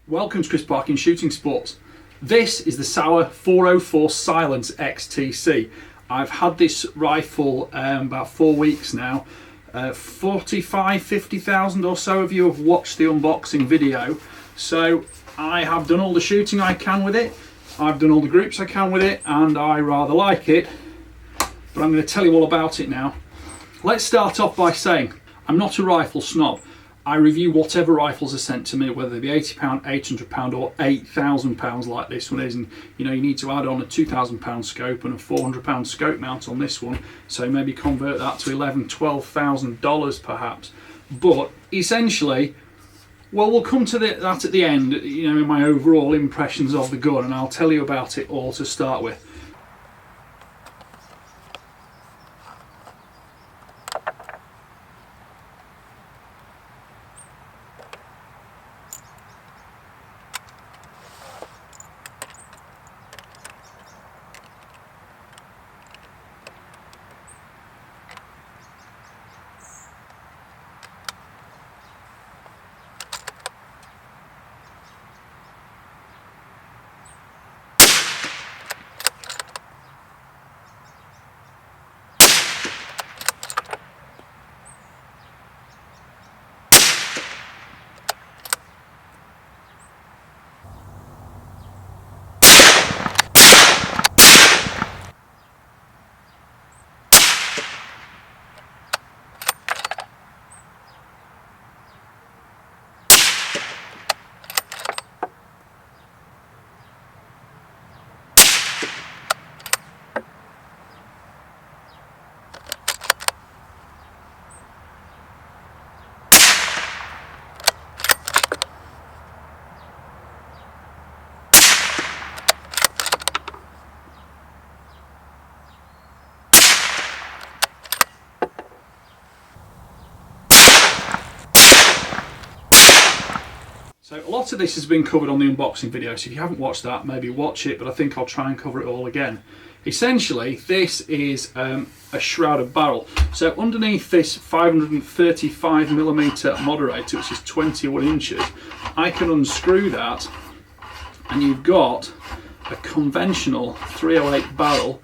Welcome to Chris Parkin Shooting Sports. This is the Sauer 404 Silence XTC. I've had this rifle about 4 weeks now. 50,000 or so of you have watched the unboxing video. So I have done all the shooting I can with it. I've done all the groups I can with it, and I rather like it. But I'm going to tell you all about it now. Let's start off by saying I'm not a rifle snob. I review whatever rifles are sent to me, whether they be £80, £800 or £8,000 like this one is, and you need to add on a £2,000 scope and a £400 scope mount on this one, so maybe convert that to $11,000, $12,000 perhaps. But essentially, well, we'll come to that at the end, in my overall impressions of the gun, and I'll tell you about it all to start with. So a lot of this has been covered on the unboxing video, so if you haven't watched that, maybe watch it, but I think I'll try and cover it all again. Essentially, this is a shrouded barrel. So underneath this 535mm moderator, which is 21 inches, I can unscrew that, and you've got a conventional 308 barrel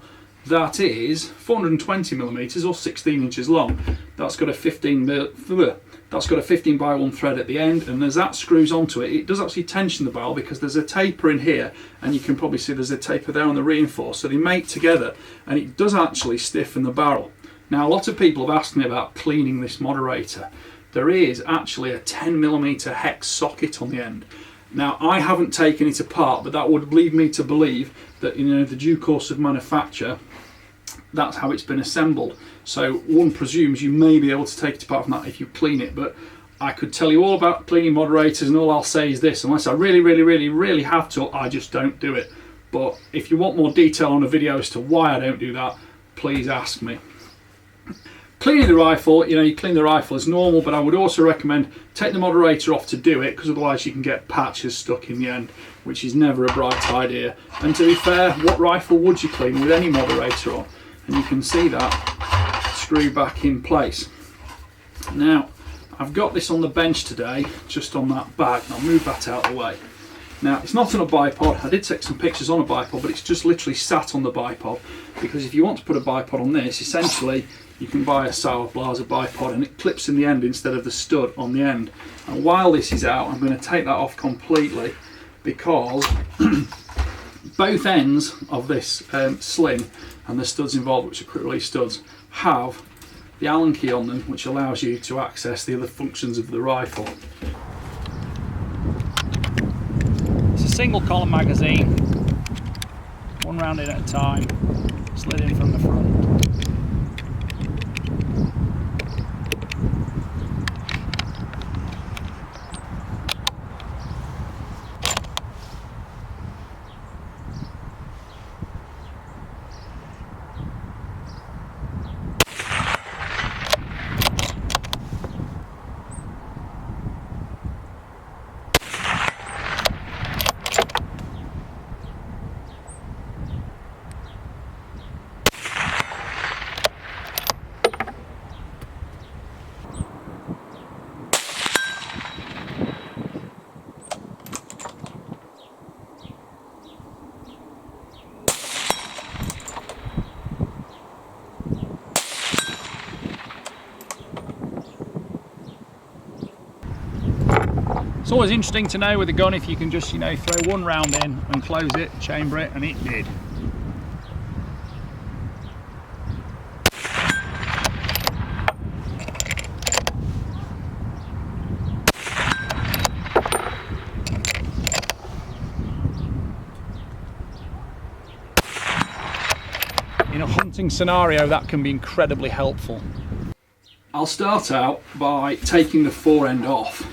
that is 420mm or 16 inches long. That's got a 15x1 thread at the end, and as that screws onto it, it does actually tension the barrel because there's a taper in here, and you can probably see there's a taper there on the reinforce, so they mate together and it does actually stiffen the barrel. Now, a lot of people have asked me about cleaning this moderator. There is actually a 10mm hex socket on the end. Now, I haven't taken it apart, but that would lead me to believe that the due course of manufacture, that's how it's been assembled. So one presumes you may be able to take it apart from that if you clean it, but I could tell you all about cleaning moderators, and all I'll say is this: unless I really have to, I just don't do it. But if you want more detail on a video as to why I don't do that, please ask me. Cleaning the rifle, you clean the rifle as normal, but I would also recommend take the moderator off to do it, because otherwise you can get patches stuck in the end, which is never a bright idea. And to be fair, what rifle would you clean with any moderator on? And you can see that screw back in place. Now, I've got this on the bench today, just on that bag, and I'll move that out of the way. Now, it's not on a bipod. I did take some pictures on a bipod, but it's just literally sat on the bipod, because if you want to put a bipod on this, essentially you can buy a Sauer Blaser bipod and it clips in the end instead of the stud on the end. And while this is out, I'm going to take that off completely, because Both ends of this sling and the studs involved, which are quick release studs, have the Allen key on them, which allows you to access the other functions of the rifle. It's a single column magazine, one round in at a time, slid in from the front. It's always interesting to know with a gun if you can just, you know, throw one round in and close it, chamber it, and it did. In a hunting scenario, that can be incredibly helpful. I'll start out by taking the fore end off.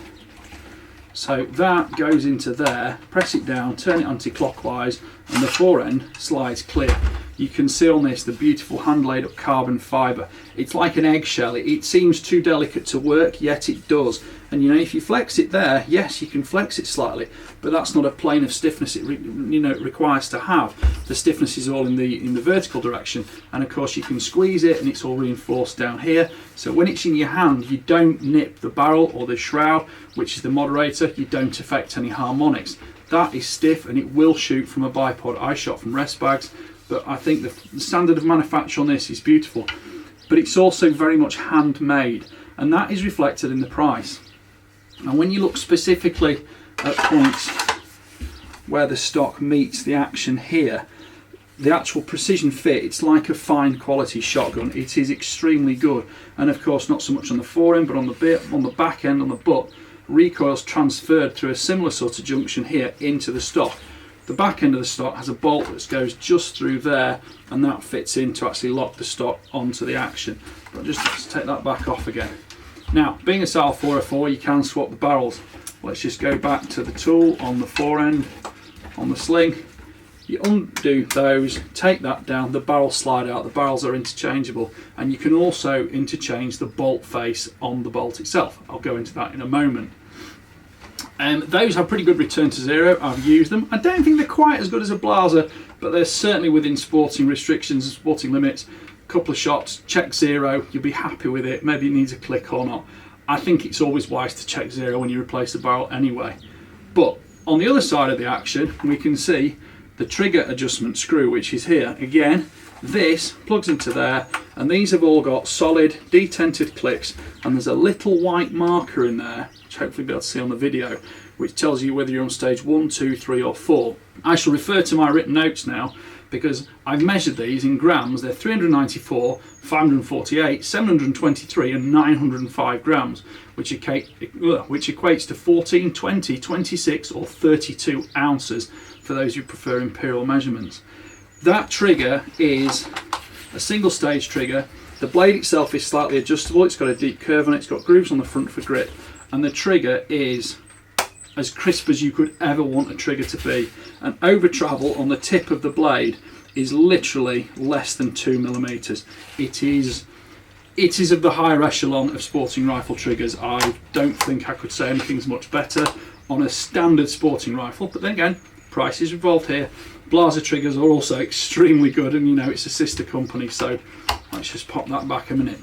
So that goes into there, press it down, turn it anti-clockwise, and the fore end slides clear. You can see on this the beautiful hand laid up carbon fibre. It's like an eggshell. It seems too delicate to work, yet it does. And you know, if you flex it there, yes, you can flex it slightly, but that's not a plane of stiffness it requires to have. The stiffness is all in the vertical direction, and of course you can squeeze it and it's all reinforced down here. So when it's in your hand, you don't nip the barrel or the shroud, which is the moderator. You don't affect any harmonics. That is stiff and it will shoot from a bipod. I shot from rest bags, but I think the standard of manufacture on this is beautiful. But it's also very much handmade, and that is reflected in the price. And when you look specifically at points where the stock meets the action here, the actual precision fit, it's like a fine quality shotgun. It is extremely good, and of course not so much on the fore end, but on the bit, on the back end, on the butt, recoil's transferred through a similar sort of junction here into the stock. The back end of the stock has a bolt that goes just through there, and that fits in to actually lock the stock onto the action. But just take that back off again. Now, being a Sauer 404, you can swap the barrels. Let's just go back to the tool on the fore end, on the sling. You undo those, take that down, the barrels slide out, the barrels are interchangeable, and you can also interchange the bolt face on the bolt itself. I'll go into that in a moment. Those have pretty good return to zero. I've used them. I don't think they're quite as good as a Blaser, but they're certainly within sporting restrictions and sporting limits. A couple of shots, check zero, you'll be happy with it. Maybe it needs a click or not. I think it's always wise to check zero when you replace the barrel anyway. But on the other side of the action, we can see the trigger adjustment screw, which is here. Again, this plugs into there, and these have all got solid detented clicks, and there's a little white marker in there, which hopefully you'll be able to see on the video, which tells you whether you're on stage 1, 2, 3 or 4. I shall refer to my written notes now, because I've measured these in grams. They're 394, 548, 723 and 905 grams, which equates to 14, 20, 26 or 32 ounces for those who prefer imperial measurements. That trigger is a single stage trigger. The blade itself is slightly adjustable. It's got a deep curve on it. It's got grooves on the front for grip, and the trigger is as crisp as you could ever want a trigger to be. And over travel on the tip of the blade is literally less than 2 millimeters. It is of the higher echelon of sporting rifle triggers. I don't think I could say anything's much better on a standard sporting rifle, but then again, price is involved here. Blaser triggers are also extremely good, and you know it's a sister company, so let's just pop that back a minute.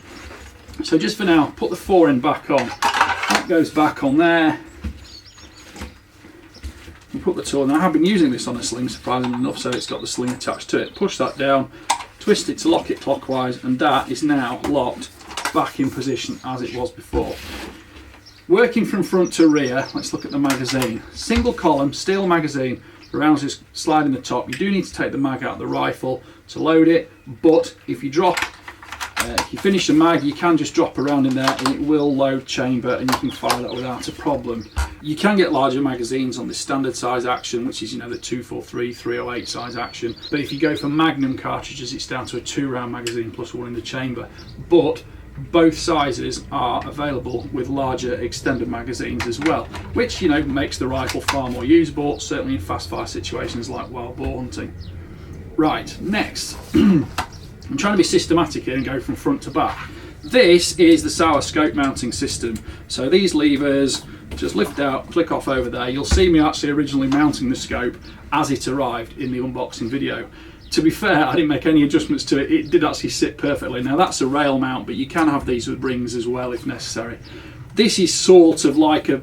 So just for now, put the fore end back on. That goes back on there. You put the tool, and I have been using this on a sling surprisingly enough, so it's got the sling attached to it. Push that down, twist it to lock it clockwise, and that is now locked back in position as it was before. Working from front to rear, let's look at the magazine. Single column steel magazine, rounds just slide in the top. You do need to take the mag out of the rifle to load it, but if you finish the mag, you can just drop around in there and it will load chamber and you can fire that without a problem. You can get larger magazines on this standard size action, which is, you know, the 243, 308 size action. But if you go for Magnum cartridges, it's down to a 2-round magazine plus one in the chamber. But both sizes are available with larger extended magazines as well, which, you know, makes the rifle far more usable, certainly in fast fire situations like wild boar hunting. Right, next. I'm trying to be systematic here and go from front to back. This is the Sauer scope mounting system. So these levers just lift out, click off over there. You'll see me actually originally mounting the scope as it arrived in the unboxing video. To be fair, I didn't make any adjustments to it. It did actually sit perfectly. Now that's a rail mount, but you can have these with rings as well if necessary. This is sort of like a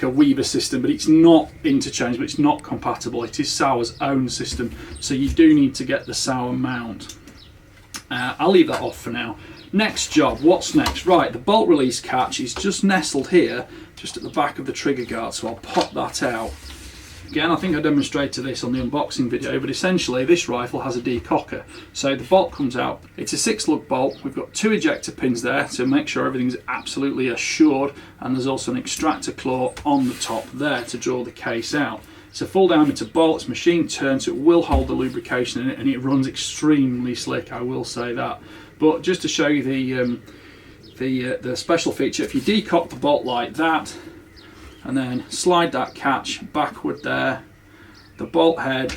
Weaver system, but it's not interchangeable, it's not compatible. It is Sauer's own system, so you do need to get the Sauer mount. I'll leave that off for now. Next job, what's next? Right, the bolt release catch is just nestled here, just at the back of the trigger guard, so I'll pop that out. Again, I think I demonstrated this on the unboxing video, but essentially this rifle has a decocker. So the bolt comes out, it's a 6-lug bolt, we've got 2 ejector pins there to make sure everything's absolutely assured, and there's also an extractor claw on the top there to draw the case out. It's a full diameter bolt, it's machine turned, so it will hold the lubrication in it, and it runs extremely slick, I will say that. But just to show you the special feature, if you decock the bolt like that, and then slide that catch backward there, the bolt head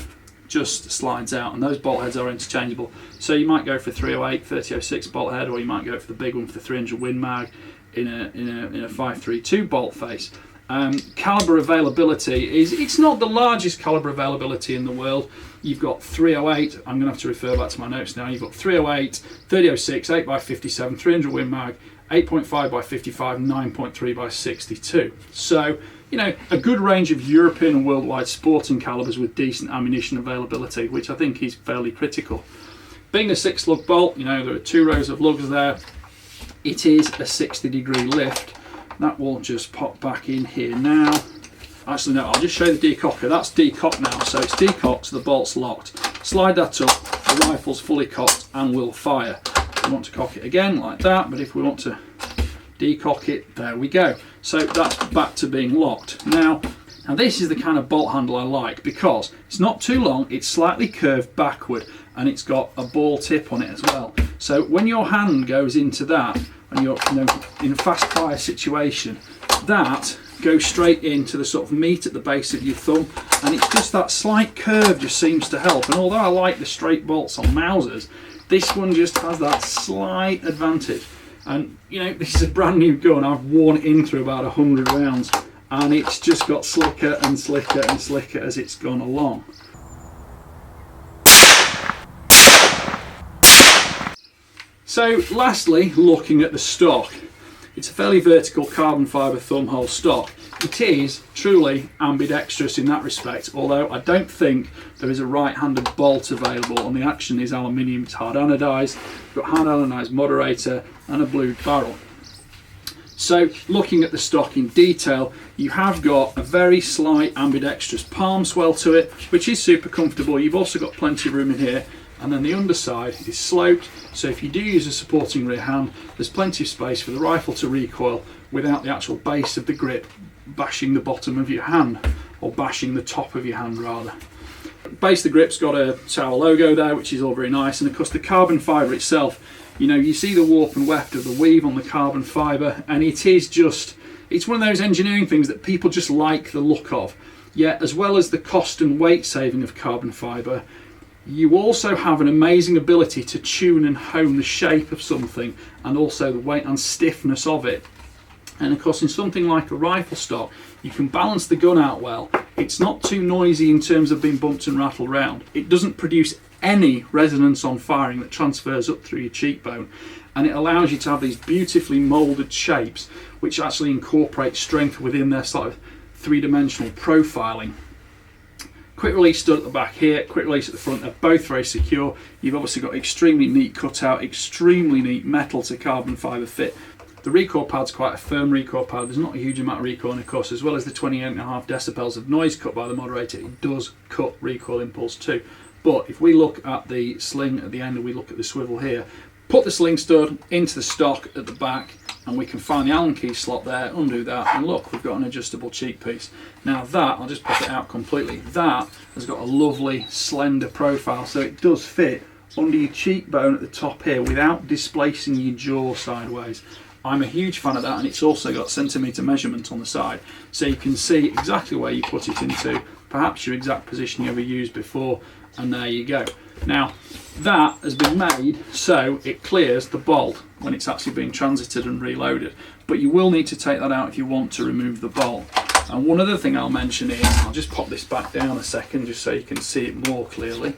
just slides out, and those bolt heads are interchangeable. So you might go for 308, 3006 bolt head, or you might go for the big one for the 300 Win Mag in a 532 bolt face. Caliber availability it's not the largest caliber availability in the world. You've got 308, I'm going to have to refer back to my notes now. You've got 308, 3006, 8x57, 300 Win Mag, 8.5 by 55, 9.3 by 62. So, you know, a good range of European and worldwide sporting calibers with decent ammunition availability, which I think is fairly critical. Being a 6-lug bolt, you know, there are 2 rows of lugs there. It is a 60-degree lift. That will just pop back in here now. Actually, no, I'll just show the decocker. That's decocked now, so it's decocked, so the bolt's locked. Slide that up, the rifle's fully cocked and will fire. We want to cock it again like that, but if we want to decock it, there we go. So that's back to being locked. Now this is the kind of bolt handle I like, because it's not too long, it's slightly curved backward, and it's got a ball tip on it as well. So when your hand goes into that, and you're, you know, in a fast fire situation, that goes straight into the sort of meat at the base of your thumb, and it's just that slight curve just seems to help. And although I like the straight bolts on Mausers, this one just has that slight advantage. And you know, this is a brand new gun. I've worn it in through about 100 rounds, and it's just got slicker and slicker and slicker as it's gone along. So lastly, looking at the stock, it's a fairly vertical carbon fibre thumbhole stock. It is truly ambidextrous in that respect, although I don't think there is a right-handed bolt available, and the action is aluminium, it's hard anodised, got hard anodised moderator and a blued barrel. So looking at the stock in detail, you have got a very slight ambidextrous palm swell to it, which is super comfortable. You've also got plenty of room in here, and then the underside is sloped, so if you do use a supporting rear hand, there's plenty of space for the rifle to recoil without the actual base of the grip bashing the bottom of your hand, or bashing the top of your hand rather. Base of the grip's got a Sauer logo there, which is all very nice, and of course the carbon fibre itself, you know, you see the warp and weft of the weave on the carbon fibre, and it is just, it's one of those engineering things that people just like the look of. Yet, as well as the cost and weight saving of carbon fibre, you also have an amazing ability to tune and hone the shape of something, and also the weight and stiffness of it. And of course, in something like a rifle stock, you can balance the gun out well. It's not too noisy in terms of being bumped and rattled around. It doesn't produce any resonance on firing that transfers up through your cheekbone, and it allows you to have these beautifully moulded shapes which actually incorporate strength within their sort of three-dimensional profiling. Quick release stud at the back here, quick release at the front, they're both very secure. You've obviously got extremely neat cutout, extremely neat metal to carbon fibre fit. The The recoil pad's quite a firm recoil pad. There's not a huge amount of recoil, and of course, as well as the 28.5 decibels of noise cut by the moderator, it does cut recoil impulse too. But if we look at the sling at the end and we look at the swivel here, put the sling stud into the stock at the back, and we can find the Allen key slot there, undo that, and look, we've got an adjustable cheek piece. Now that, I'll just pop it out completely, that has got a lovely slender profile, so it does fit under your cheekbone at the top here without displacing your jaw sideways. I'm a huge fan of that, and it's also got centimetre measurement on the side, so you can see exactly where you put it into, perhaps your exact position you ever used before, and there you go. Now that has been made so it clears the bolt when it's actually being transited and reloaded, but you will need to take that out if you want to remove the bolt. And one other thing I'll mention is, I'll just pop this back down a second just so you can see it more clearly.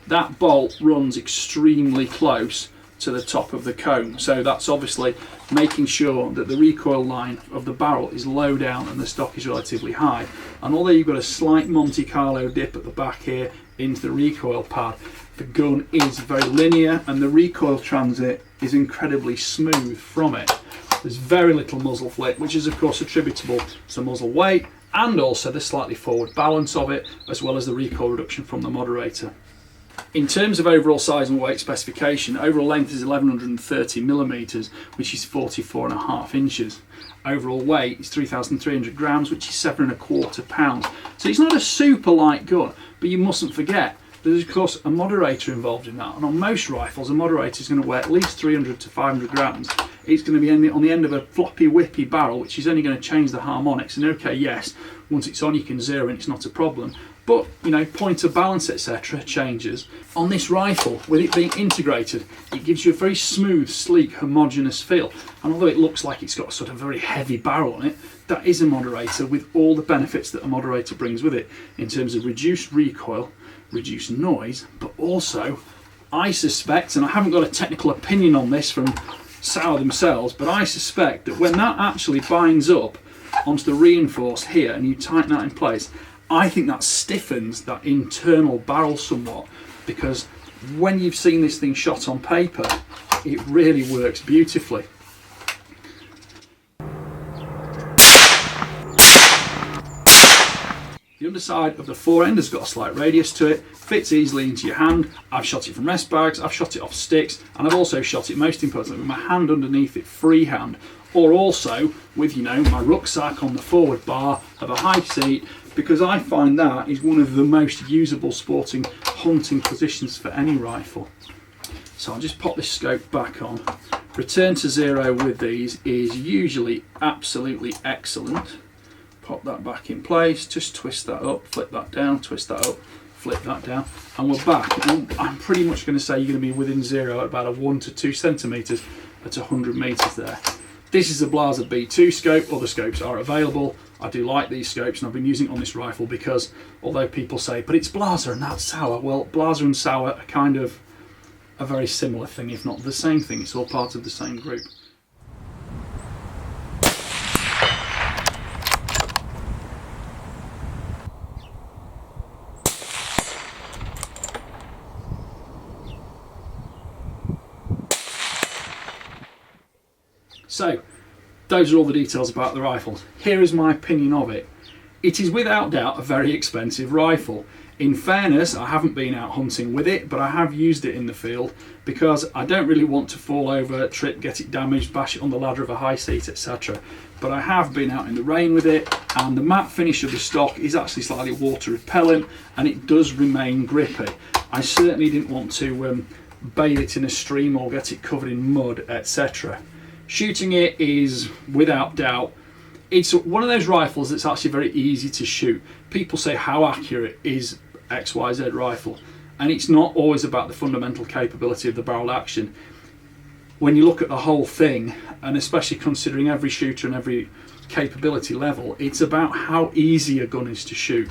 That bolt runs extremely close to the top of the cone, so that's obviously making sure that the recoil line of the barrel is low down and the stock is relatively high. And although you've got a slight Monte Carlo dip at the back here into the recoil pad, the gun is very linear and the recoil transit is incredibly smooth from it. There's very little muzzle flick, which is of course attributable to muzzle weight and also the slightly forward balance of it, as well as the recoil reduction from the moderator. In terms of overall size and weight specification, overall length is 1130 millimeters, which is 44.5 inches. Overall weight is 3,300 grams, which is 7.25 pounds. So it's not a super light gun, but you mustn't forget there's of course a moderator involved in that, and on most rifles a moderator is going to weigh at least 300 to 500 grams. It's going to be on the end of a floppy whippy barrel, which is only going to change the harmonics. And okay, yes, once it's on you can zero and it's not a problem, but you know, point of balance etc changes. On this rifle, with it being integrated, it gives you a very smooth, sleek, homogeneous feel, and although it looks like it's got a sort of very heavy barrel on it, that is a moderator with all the benefits that a moderator brings with it in terms of reduced recoil, reduced noise, but also I suspect, and I haven't got a technical opinion on this from Sauer themselves, but I suspect that when that actually binds up onto the reinforced here and you tighten that in place, I think that stiffens that internal barrel somewhat, because when you've seen this thing shot on paper, it really works beautifully. The underside of the fore end has got a slight radius to it, fits easily into your hand. I've shot it from rest bags, I've shot it off sticks, and I've also shot it, most importantly, with my hand underneath it freehand, or also with, you know, my rucksack on the forward bar of a high seat, because I find that is one of the most usable sporting hunting positions for any rifle. So I'll just pop this scope back on. Return to zero with these is usually absolutely excellent. Pop that back in place, just twist that up, flip that down, twist that up, flip that down, and we're back. And I'm pretty much going to say you're going to be within zero at about a 1 to 2 centimeters at 100 meters there. This is a Blaser B2 scope, other scopes are available. I do like these scopes and I've been using it on this rifle because although people say, but it's Blaser and that's Sauer, well, Blaser and Sauer are kind of a very similar thing, if not the same thing. It's all part of the same group. So, those are all the details about the rifles. Here is my opinion of it. It is without doubt a very expensive rifle. In fairness, I haven't been out hunting with it, but I have used it in the field because I don't really want to fall over, trip, get it damaged, bash it on the ladder of a high seat, etc. But I have been out in the rain with it, and the matte finish of the stock is actually slightly water repellent, and it does remain grippy. I certainly didn't want to bathe it in a stream or get it covered in mud, etc. Shooting it is, without doubt, it's one of those rifles that's actually very easy to shoot. People say, how accurate is XYZ rifle? And it's not always about the fundamental capability of the barrel action. When you look at the whole thing, and especially considering every shooter and every capability level, it's about how easy a gun is to shoot.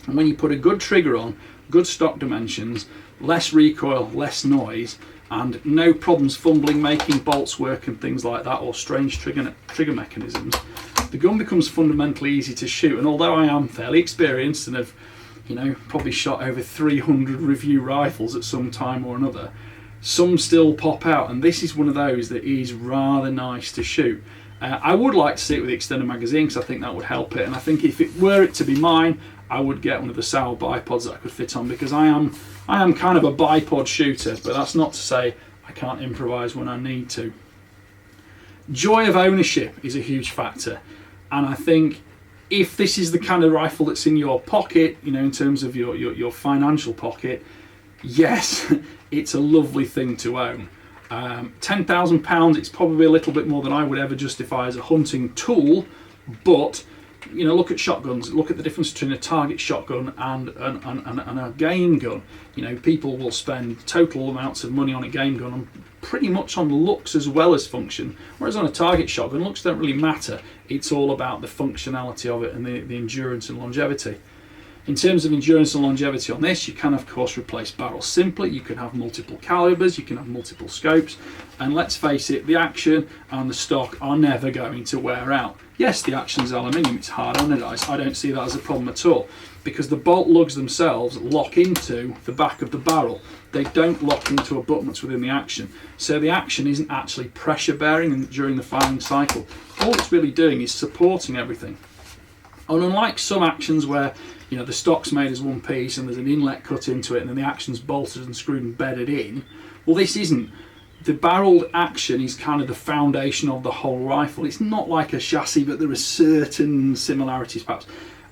And when you put a good trigger on, good stock dimensions, less recoil, less noise, and no problems fumbling, making bolts work and things like that, or strange trigger mechanisms, the gun becomes fundamentally easy to shoot. And although I am fairly experienced and have, you know, probably shot over 300 review rifles at some time or another, some still pop out, and this is one of those that is rather nice to shoot. I would like to see it with the extended magazine because I think that would help it, and I think if it were to be mine, I would get one of the Sauer bipods that I could fit on, because I am kind of a bipod shooter, but that's not to say I can't improvise when I need to. Joy of ownership is a huge factor, and I think if this is the kind of rifle that's in your pocket, you know, in terms of your financial pocket, yes, it's a lovely thing to own. £10,000, it's probably a little bit more than I would ever justify as a hunting tool, but you know, look at shotguns, look at the difference between a target shotgun and a game gun. You know, people will spend total amounts of money on a game gun and pretty much on looks as well as function, whereas on a target shotgun, looks don't really matter. It's all about the functionality of it and the endurance and longevity. In terms of endurance and longevity on this, you can of course replace barrels simply. You can have multiple calibers, you can have multiple scopes, and let's face it, the action and the stock are never going to wear out. Yes, the action's aluminium, it's hard anodized. I don't see that as a problem at all, because the bolt lugs themselves lock into the back of the barrel. They don't lock into abutments within the action. So the action isn't actually pressure bearing during the firing cycle. All it's really doing is supporting everything. And unlike some actions where, you know, the stock's made as one piece and there's an inlet cut into it and then the action's bolted and screwed and bedded in, well, this isn't. The barreled action is kind of the foundation of the whole rifle. It's not like a chassis, but there are certain similarities perhaps.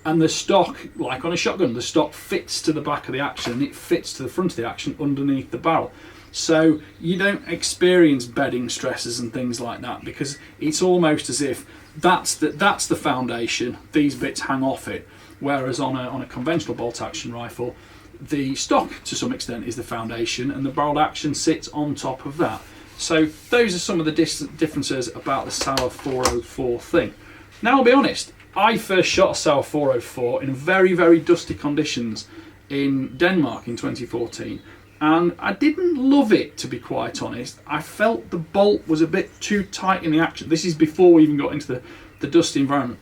And the stock, like on a shotgun, the stock fits to the back of the action and it fits to the front of the action underneath the barrel. So you don't experience bedding stresses and things like that, because it's almost as if that's the foundation, these bits hang off it. Whereas on a conventional bolt action rifle, the stock to some extent is the foundation and the barreled action sits on top of that. So those are some of the differences about the Sauer 404 thing. Now I'll be honest, I first shot a Sauer 404 in very, very dusty conditions in Denmark in 2014, and I didn't love it, to be quite honest. I felt the bolt was a bit too tight in the action. This is before we even got into the dusty environment.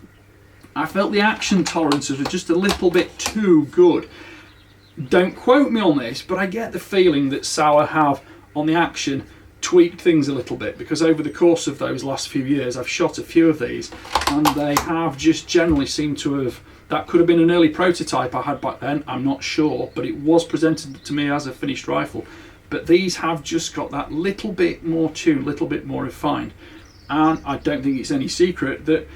I felt the action tolerances were just a little bit too good. Don't quote me on this, but I get the feeling that Sauer have, on the action, tweaked things a little bit, because over the course of those last few years I've shot a few of these and they have just generally seemed to have, that could have been an early prototype I had back then, I'm not sure, but it was presented to me as a finished rifle. But these have just got that little bit more tuned, little bit more refined. And I don't think it's any secret that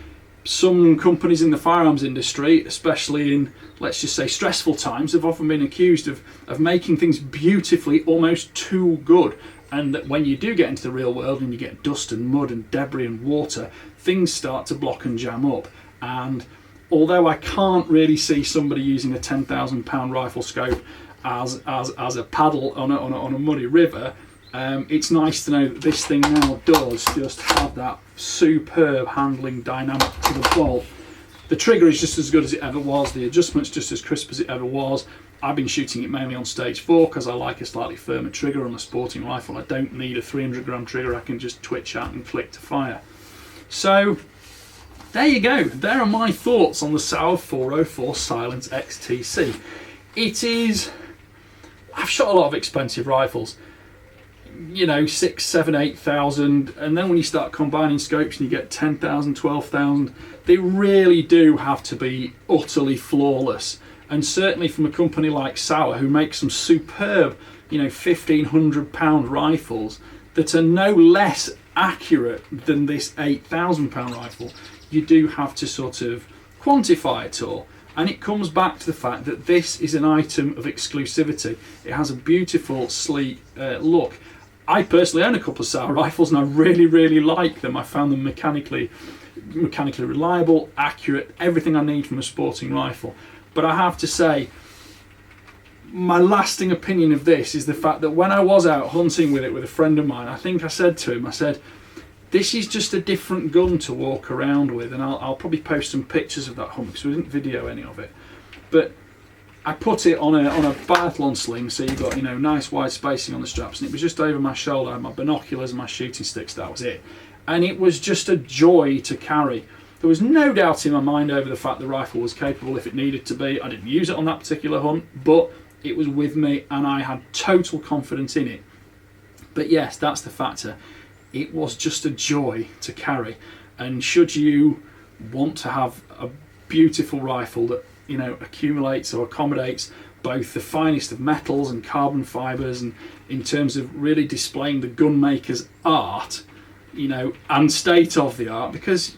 some companies in the firearms industry, especially in, let's just say, stressful times, have often been accused of making things beautifully almost too good. And that when you do get into the real world and you get dust and mud and debris and water, things start to block and jam up. And although I can't really see somebody using a £10,000 rifle scope as a paddle on a muddy river, it's nice to know that this thing now does just have that superb handling dynamic to the bolt. The trigger is just as good as it ever was, the adjustment's just as crisp as it ever was. I've been shooting it mainly on stage 4 because I like a slightly firmer trigger on a sporting rifle. I don't need a 300 gram trigger, I can just twitch out and click to fire. So there you go, there are my thoughts on the Sauer 404 Silence XTC. It is, I've shot a lot of expensive rifles, you know, 6, 7, 8,000, and then when you start combining scopes and you get 10,000, 12,000, they really do have to be utterly flawless. And certainly from a company like Sauer, who makes some superb, you know, £1,500 rifles that are no less accurate than this £8,000 rifle, you do have to sort of quantify it all. And it comes back to the fact that this is an item of exclusivity. It has a beautiful, sleek look. I personally own a couple of Sauer rifles and I really, really like them. I found them mechanically reliable, accurate, everything I need from a sporting rifle. But I have to say, my lasting opinion of this is the fact that when I was out hunting with it with a friend of mine, I think I said to him, I said, this is just a different gun to walk around with, and I'll probably post some pictures of that hunt because we didn't video any of it. But I put it on a biathlon sling, so you've got, you know, nice wide spacing on the straps, and it was just over my shoulder. I had my binoculars and my shooting sticks, that was it. And it was just a joy to carry. There was no doubt in my mind over the fact the rifle was capable if it needed to be. I didn't use it on that particular hunt, but it was with me and I had total confidence in it. But yes, that's the factor. It was just a joy to carry, and should you want to have a beautiful rifle that, you know, accumulates or accommodates both the finest of metals and carbon fibres, and in terms of really displaying the gun maker's art, you know, and state of the art, because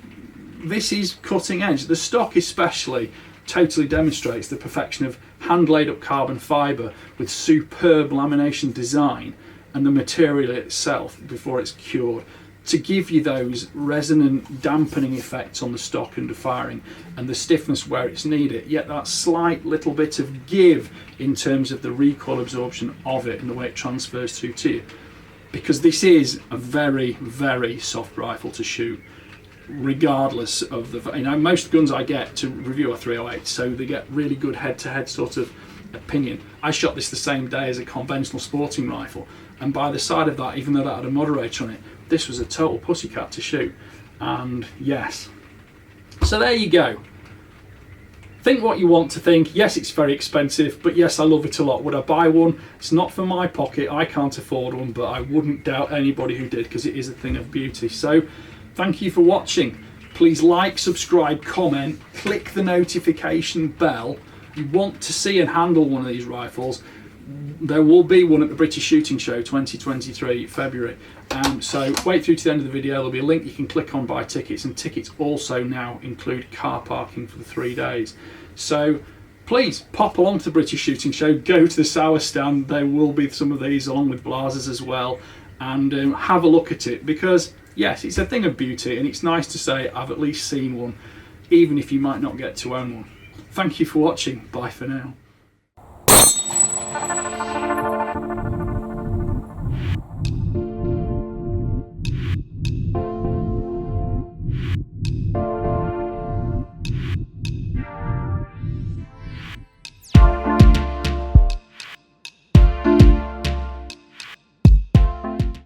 this is cutting edge. The stock especially totally demonstrates the perfection of hand laid up carbon fibre with superb lamination design, and the material itself before it's cured, to give you those resonant dampening effects on the stock under firing, and the stiffness where it's needed, yet that slight little bit of give in terms of the recoil absorption of it and the way it transfers through to you. Because this is a very, very soft rifle to shoot, regardless of the, you know, most guns I get to review are 308, so they get really good head-to-head sort of opinion. I shot this the same day as a conventional sporting rifle, and by the side of that, even though that had a moderator on it, this was a total pussycat to shoot. And yes, so there you go. Think what you want to think. Yes, it's very expensive, but yes, I love it a lot. Would I buy one? It's not for my pocket, I can't afford one, but I wouldn't doubt anybody who did, because it is a thing of beauty. So thank you for watching. Please like, subscribe, comment, click the notification bell. You want to see and handle one of these rifles, there will be one at the British Shooting Show 2023 February. So wait through to the end of the video. There'll be a link you can click on, buy tickets, and tickets also now include car parking for the 3 days. So please pop along to the British Shooting Show, go to the Sauer stand, there will be some of these along with Blazers as well, and have a look at it, because yes, it's a thing of beauty, and it's nice to say I've at least seen one, even if you might not get to own one. Thank you for watching. Bye for now.